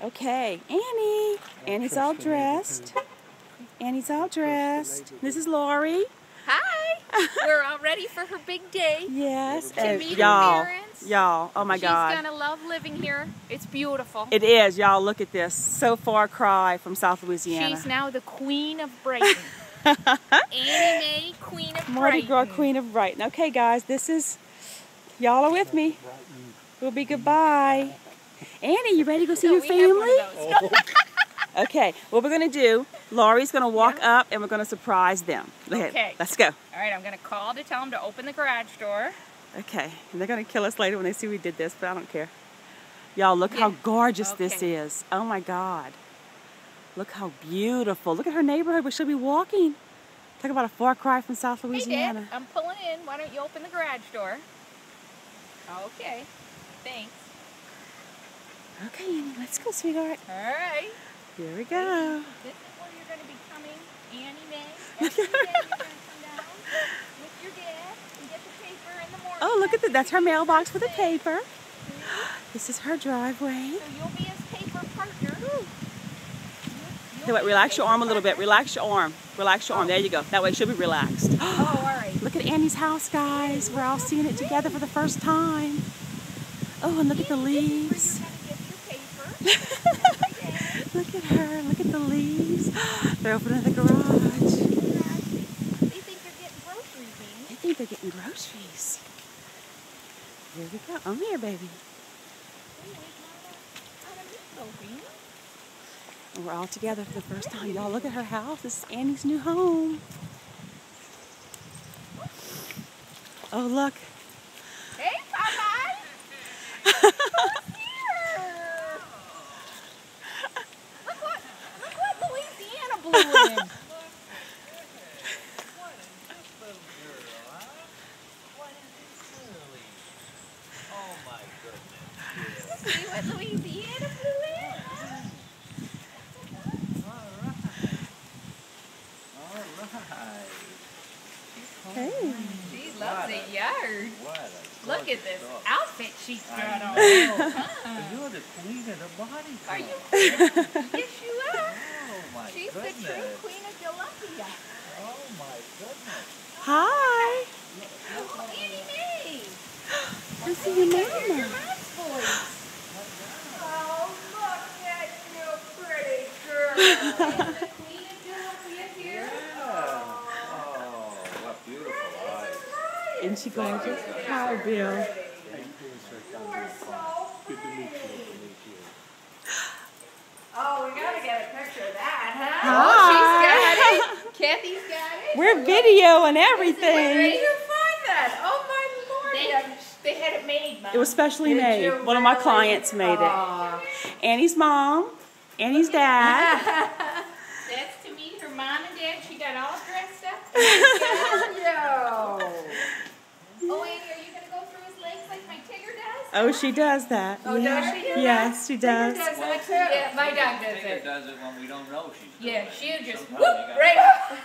Okay, Annie. Annie's all dressed. Annie's all dressed. This is Lori. Hi. We're all ready for her big day. Yes. To meet her y'all, parents. y'all, oh my God. She's gonna love living here. It's beautiful. It is, y'all. Look at this. So far cry from South Louisiana. She's now the queen of Brighton. Annie Mae, queen of Mardi Gras, Brighton. queen of Brighton. Okay, guys, this is, y'all are with me. We'll be goodbye. Annie, you ready to go see your family? Okay, what we're going to do, Laurie's going to walk up and we're going to surprise them. Okay. Let's go. All right, I'm going to call to tell them to open the garage door. Okay, and they're going to kill us later when they see we did this, but I don't care. Y'all, look how gorgeous this is. Oh my God. Look how beautiful. Look at her neighborhood where she'll be walking. Talk about a far cry from South Louisiana. Hey, Dad, I'm pulling in. Why don't you open the garage door? Okay, thanks. Okay, Annie, let's go, sweetheart. All right. Here we go. This is where you're going to be coming, Annie Mae. Every day you're going to come down with your dad and get the paper in the morning. Oh, look at that. That's her mailbox with the paper. This is her driveway. So you'll be his paper partner. Okay, wait, relax your arm a little bit. Relax your arm. Relax your arm. There you go. That way she'll be relaxed. Oh, all right. Look at Annie's house, guys. We're all seeing it together for the first time. Oh, and look at the leaves. Look at her. Look at the leaves. They're opening the garage. They think they're getting groceries, Amy. They think they're getting groceries. Here we go. I'm here, baby. And we're all together for the first time. Y'all, look at her house. This is Annie's new home. Oh, look. Hey, Popeye! Look what Louisiana blew in. See what Louisiana blew in? Hey. She loves the yard. Look at this outfit she's got on. You're the queen of the body club. Are you kidding? Yes, you are. Oh my She's goodness. the true queen of Delumpia. Oh my goodness. Hi. Oh, Annie Mae. I see your Hear mama. your mom's voice. Oh, look at you, pretty girl. Is the queen of Delumpia here? Oh, what beautiful eyes. Isn't she gorgeous? Hi, Bill. You are so pretty. Oh, we gotta get a picture of that, huh? Hi. Oh, she's got it. Kathy's got it. We're videoing Where everything. did you find that? Oh my Lord! They had it made, Mom. It was specially Did made. you One of my really? clients made it. Aw. Annie's mom, Annie's dad. That's to meet her mom and dad. She got all dressed up. Oh, Annie, are you gonna go through his legs like my Tigger does? Oh, she does that. Oh, does she do that? Yes, she does. Tigger does that too. Yeah, my dog does Tigger it. does it when we don't know she's doing Yeah, it. she'll just Sometimes whoop you gotta- right.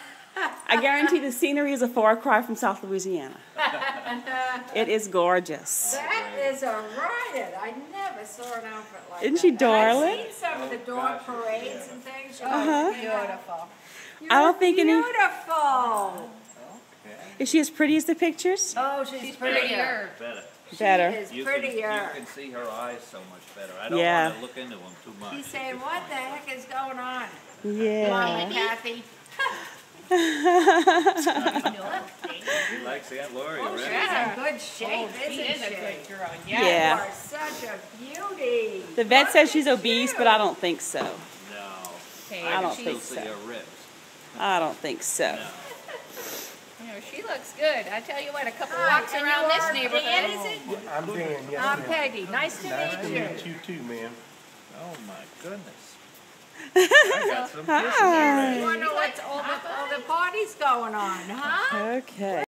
I guarantee the scenery is a far cry from South Louisiana. It is gorgeous. That is a riot. I never saw an outfit like that. Isn't she darling? I've seen some of the dog parades and things. Beautiful. I don't think any. Beautiful. Okay. Is she as pretty as the pictures? Oh, she's prettier. Better. Better. She is You prettier. can see her eyes so much better. I don't Yeah. want to look into them too much. She's saying, what the heck is going on? Yeah. Mama, Kathy. She likes Aunt Lori Oh, she's already. in good shape, She isn't is a she? good girl. You Yeah. are such a beauty. The vet says she's Look at obese, you. but I don't think so. No. Okay, I don't can think still see so. her ribs. I don't think so. No. You know, she looks good. I tell you what, a couple Hi, walks and around you this are neighborhood. Dan, is it? I'm Dan, yes, I'm ma'am. Peggy. Nice to Nice to meet you. meet you too, ma'am. Oh my goodness. I got some kisses Hi. already. You want to know what's all the parties going on, huh? Okay.